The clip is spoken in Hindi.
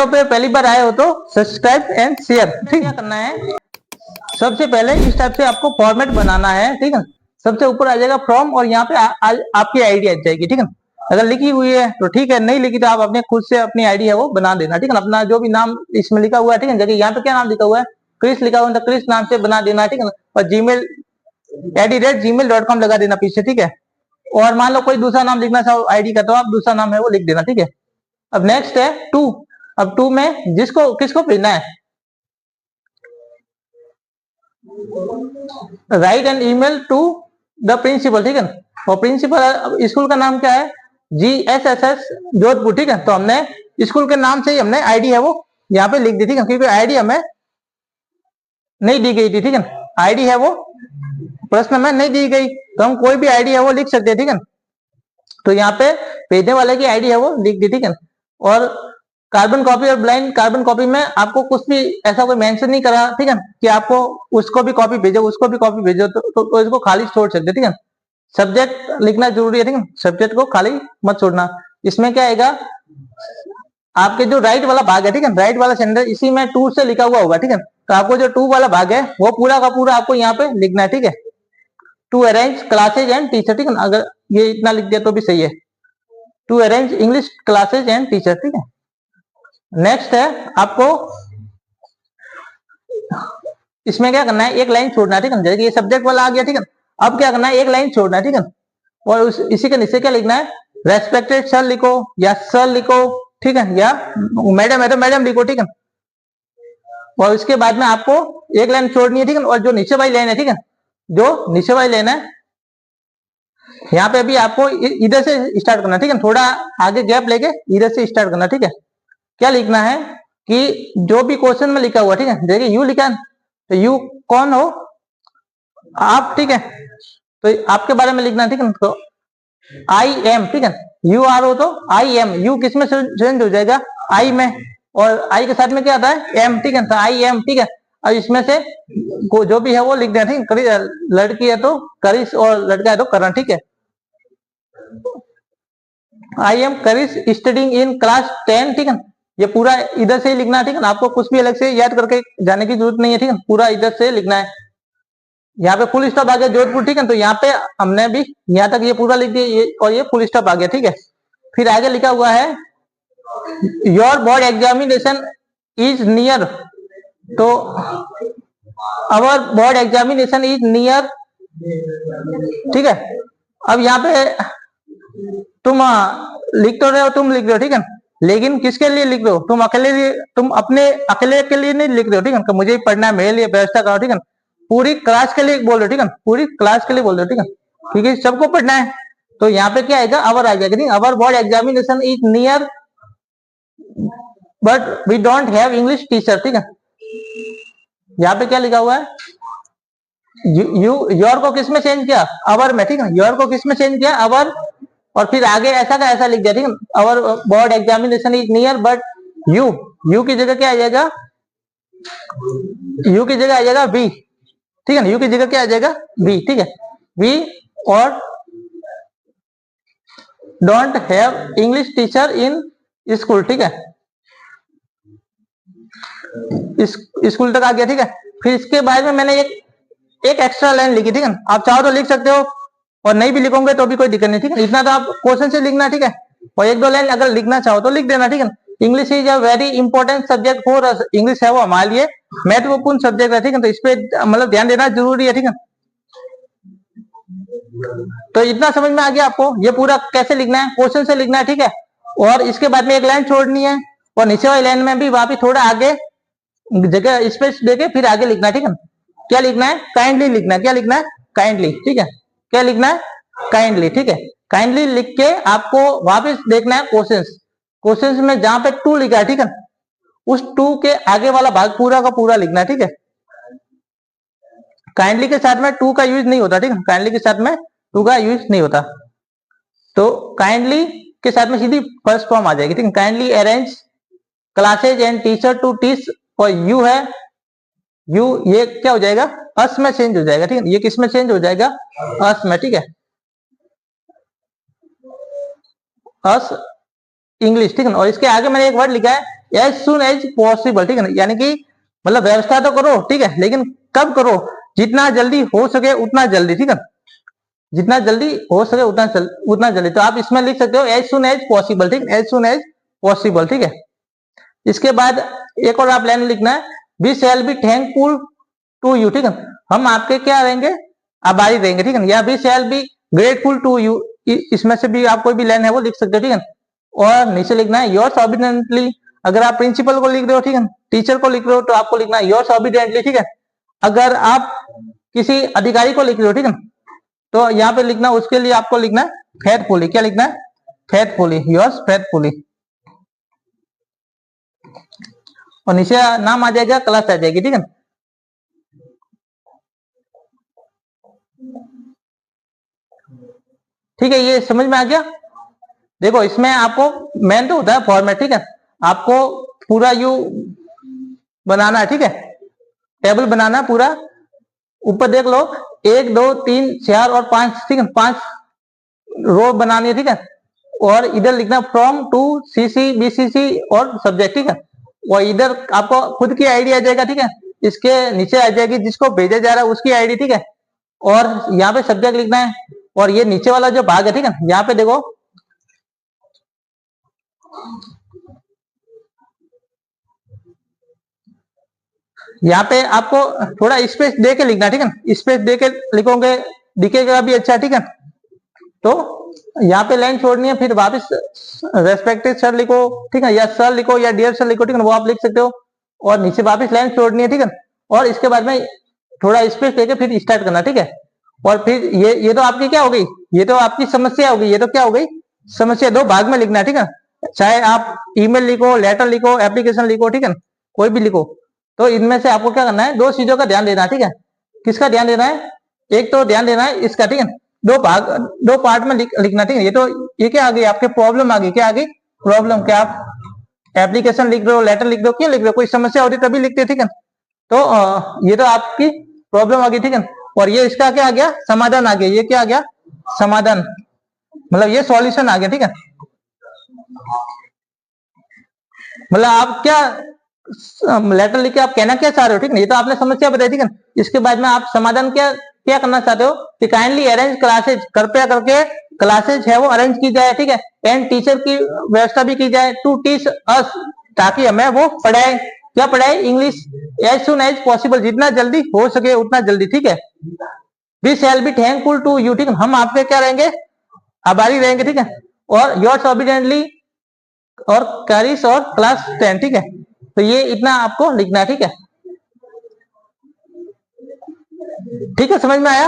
चैनल पे पहली बार आए हो तो सब्सक्राइब एंड शेयर। ठीक है, करना है सबसे पहले इस टाइप से आपको फॉर्मेट बनाना है। ठीक है, सबसे ऊपर आ जाएगा फ्रॉम और यहाँ पे आपकी आईडी आ जाएगी। ठीक है, अगर लिखी हुई है तो ठीक है, नहीं लिखी तो आप अपने खुद से अपनी आईडी है वो बना देना। ठीक है, अपना जो भी नाम इसमें लिखा हुआ है, ठीक है, जैसे यहाँ पे क्या नाम लिखा हुआ है, क्रिस लिखा हुआ है, तो क्रिस नाम से बना देना। ठीक है, और gmail@gmail.com लगा देना पीछे। ठीक है, और मान लो कोई दूसरा नाम लिखना चाहो आईडी का, तो आप दूसरा नाम है वो लिख देना। ठीक है, अब नेक्स्ट है टू। अब टू में जिसको किसको भेजना है, write an email to the principal. ठीक है, और प्रिंसिपल स्कूल का नाम क्या है, GSSS जोधपुर। ठीक है, तो हमने स्कूल के नाम से ही हमने आईडी है वो यहाँ पे लिख दी। ठीक है, क्योंकि आईडी हमें नहीं दी गई थी। ठीक है, आईडी है वो प्रश्न में नहीं दी गई, तो हम कोई भी आईडी है वो लिख सकते हैं। ठीक है, तो यहाँ पे भेजने वाले की आईडी है वो लिख दी। ठीक है, और कार्बन कॉपी और ब्लाइंड कार्बन कॉपी में आपको कुछ भी ऐसा कोई मेंशन नहीं करा। ठीक है, कि आपको उसको भी कॉपी भेजो उसको भी कॉपी भेजो, तो इसको खाली छोड़ सकते। ठीक है, सब्जेक्ट लिखना जरूरी है। ठीक है, सब्जेक्ट को खाली मत छोड़ना। इसमें क्या आएगा, आपके जो राइट वाला भाग है, ठीक है, राइट वाला सेंटर इसी में टू से लिखा हुआ होगा। ठीक है, तो आपको जो टू वाला भाग है वो पूरा का पूरा आपको यहाँ पे लिखना है। ठीक है, to arrange classes and teacher. ठीक है, अगर ये इतना लिख दिया तो भी सही है, to arrange English classes and teacher. ठीक है, नेक्स्ट है आपको इसमें क्या करना है, एक लाइन छोड़ना है। ठीक है, जैसे ये सब्जेक्ट वाला आ गया। ठीक है, अब क्या करना है, एक लाइन छोड़ना है। ठीक है, और इसी के नीचे क्या लिखना है, रेस्पेक्टेड सर लिखो या सर लिखो। ठीक है, या मैडम है तो मैडम लिखो। ठीक है, और इसके बाद में आपको एक लाइन छोड़नी है। ठीक है, और जो नीचे वाली लाइन है, ठीक है, जो नीचे वाली लाइन है यहाँ पे भी आपको इधर से स्टार्ट करना। ठीक है, थोड़ा आगे गैप लेके इधर से स्टार्ट करना। ठीक है, क्या लिखना है कि जो भी क्वेश्चन में लिखा हुआ, ठीक है, देखिए यू लिखा है, तो यू कौन हो आप। ठीक है, तो आपके बारे में लिखना है। ठीक है, तो आई एम। ठीक है, यू आर हो तो आई एम, यू किस में चेंज हो जाएगा, आई में, और आई के साथ में क्या आता है, एम। ठीक है, तो आई एम। ठीक है, और इसमें से जो भी है वो लिख देना। ठीक है, लड़की है तो करिश और लड़का है तो करण। ठीक है, I am Karish studying in class 10। ठीक है, ये पूरा इधर से ही लिखना है। ठीक है, आपको कुछ भी अलग से याद करके जाने की जरूरत नहीं है। ठीक है, पूरा इधर से लिखना है। यहाँ पे फुल स्टॉप आ गया जोधपुर। ठीक है, तो यहाँ पे हमने भी यहाँ तक ये पूरा लिख दिया, ये और ये फुल स्टॉप आ गया। ठीक है, फिर आगे लिखा हुआ है your board examination is near, तो अवर बोर्ड एग्जामिनेशन इज नियर। ठीक है, अब यहाँ पे तुम लिख तो रहे हो, तुम लिख रहे हो। ठीक है, लेकिन किसके लिए लिख रहे हो, तुम अपने अकेले के लिए नहीं लिख रहे हो। ठीक है, मुझे पढ़ना है, मेरे लिए व्यवस्था करो। ठीक है, पूरी क्लास के लिए बोल रहे हो। ठीक है, पूरी क्लास के लिए बोल रहे हो। ठीक है, क्योंकि सबको पढ़ना है, तो यहाँ पे क्या आएगा, अवर आ जाएगा। ठीक है, our board examination is near but we don't have English teacher. ठीक है, यहाँ पे क्या लिखा हुआ है, योर को किस में चेंज किया, अवर में। ठीक है, योर को किस में चेंज किया, अवर, और फिर आगे ऐसा का ऐसा लिख दिया। ठीक है, our board examination is near but you की जगह क्या आ जाएगा, यू की जगह आ जाएगा बी। ठीक है, यू की जगह क्या आ जाएगा, बी। ठीक है, वी और don't have English teacher in school. ठीक है, स्कूल तक आ गया। ठीक है, फिर इसके बाद में मैंने एक एक्स्ट्रा लाइन लिखी। ठीक है, आप चाहो तो लिख सकते हो और नहीं भी लिखोगे तो भी कोई दिक्कत नहीं। ठीक है, इतना तो आप क्वेश्चन से लिखना। ठीक है, और एक दो लाइन अगर लिखना चाहो तो लिख देना। ठीक है, English is a very important subject for us, English है वो हमारे लिए महत्वपूर्ण सब्जेक्ट है। ठीक है, तो इस पे मतलब ध्यान देना जरूरी है। ठीक है, तो इतना समझ में आ गया आपको, ये पूरा कैसे लिखना है, क्वेश्चन से लिखना है। ठीक है, और इसके बाद में एक लाइन छोड़नी है, और नीचे वाली लाइन में भी वहां भी थोड़ा आगे जगह स्पेस देके फिर आगे लिखना है। ठीक है, क्या लिखना है, काइंडली लिखना है। क्या लिखना है, काइंडली। ठीक है, क्या लिखना है, काइंडली। ठीक है, काइंडली लिख के आपको वापस देखना है क्वेश्चंस में जहां पे टू लिखा है। ठीक है, उस टू के आगे वाला भाग पूरा का पूरा लिखना है। ठीक है, काइंडली के साथ में टू का यूज नहीं होता। ठीक है, काइंडली के साथ में टू का यूज नहीं होता, तो काइंडली के साथ में सीधी फर्स्ट फॉर्म आ जाएगी। ठीक है, kindly arrange classes and teacher to teach, और यू है, यू ये क्या हो जाएगा, अस में चेंज हो जाएगा। ठीक है, ये किस में चेंज हो जाएगा, अस में। ठीक है, अस इंग्लिश। ठीक है, और इसके आगे मैंने एक वर्ड लिखा है एज सुन एज पॉसिबल, ठीक है ना, यानी कि मतलब व्यवस्था तो करो, ठीक है, लेकिन कब करो, जितना जल्दी हो सके उतना जल्दी, ठीक है, जितना जल्दी हो सके उतना जल्दी। तो आप इसमें लिख सकते हो एज सुन एज पॉसिबल, ठीक है, एज सुन एज पॉसिबल, ठीक है। इसके बाद एक और आप लाइन लिखना है, we shall be thankful to you, ठीक है, हम आपके क्या रहेंगे, आभारी रहेंगे, ठीक है, या we shall be grateful to you, इसमें से भी आप कोई भी लाइन है वो लिख सकते हो, ठीक है। और नीचे लिखना है योर्स ऑबिडेंटली, अगर आप प्रिंसिपल को लिख रहे हो, ठीक है, टीचर को लिख रहे हो तो आपको लिखना है योर्स ऑबिडेंटली, ठीक है। अगर आप किसी अधिकारी को लिख रहे हो, ठीक है, तो यहाँ पे लिखना, उसके लिए आपको लिखना है फेथफुली, क्या लिखना है, फेथफुली, योर्स फेथफुली, और नीचे नाम आ जाएगा, क्लास आ जाएगी, ठीक है। ठीक है, ये समझ में आ गया। देखो इसमें आपको मेन तो होता है फॉर्मेट, ठीक है, आपको पूरा यू बनाना है, ठीक है, टेबल बनाना है पूरा। ऊपर देख लो 1 2 3 4 और 5, ठीक है, 5 रो बनानी है, ठीक है, और इधर लिखना फ्रॉम टू सीसी बीसीसी और सब्जेक्ट, ठीक है, और इधर आपको खुद की आईडी आ जाएगा, ठीक है, इसके नीचे आ जाएगी जिसको भेजा जा रहा है उसकी आईडी, ठीक है, और यहाँ पे सब्जेक्ट लिखना है, और ये नीचे वाला जो भाग है, ठीक है, यहाँ पे देखो यहाँ पे आपको थोड़ा स्पेस दे के लिखना, ठीक है, स्पेस दे के लिखोगे दिखेगा भी अच्छा, ठीक है। तो यहाँ पे लाइन छोड़नी है, फिर वापस रेस्पेक्टेड सर लिखो, ठीक है, या सर लिखो या डियर सर लिखो, ठीक है, वो आप लिख सकते हो, और नीचे वापस लाइन छोड़नी है, ठीक है, और इसके बाद में थोड़ा स्पेस देके फिर स्टार्ट करना, ठीक है। और फिर ये तो आपकी क्या हो गई, ये तो आपकी समस्या हो गई, ये तो क्या हो गई समस्या, 2 भाग में लिखना है, ठीक है, चाहे आप ईमेल लिखो, लेटर लिखो, एप्लीकेशन लिखो, ठीक है, कोई भी लिखो, तो इनमें से आपको क्या करना है, 2 चीजों का ध्यान देना है, ठीक है। किसका ध्यान देना है, एक तो ध्यान देना है इसका, ठीक है, 2 पार्ट में लिखना, ठीक है। ये तो ये क्या आ गई आपके प्रॉब्लम आ गई, क्या आ गई प्रॉब्लम, क्या आप एप्लीकेशन लिख रहे हो, लेटर लिख रहे हो, क्यों लिख रहे हो, कोई समस्या होती तभी लिखते, ठीक है। तो ये तो आपकी प्रॉब्लम आ गई, ठीक है, और ये इसका क्या आ गया, समाधान आ गया, ये क्या आ गया, समाधान, मतलब ये सॉल्यूशन आ गया, ठीक है। मतलब आप क्या लेटर लिख के आप कहना क्या चाह रहे हो, ठीक है, ये तो आपने समस्या बताई, ठीक है। इसके बाद में आप समाधान क्या क्या करना चाहते हो कि काइंडली अरेंज क्लासेज, कृपया करके क्लासेज है वो अरेंज की जाए, ठीक है, एंड टीचर की व्यवस्था भी की जाए टू टीच अस, ताकि हमें वो पढ़ाए, क्या पढ़ाए, English as soon as possible, जितना जल्दी हो सके उतना जल्दी, ठीक है। We shall be thankful to you, ठीक है, हम आपके क्या रहेंगे, आभारी रहेंगे, ठीक है, और योर्स ऑबिडेंटली और कैरिस और क्लास 10, ठीक है। तो ये इतना आपको लिखना है, ठीक है, ठीक है, समझ में आया।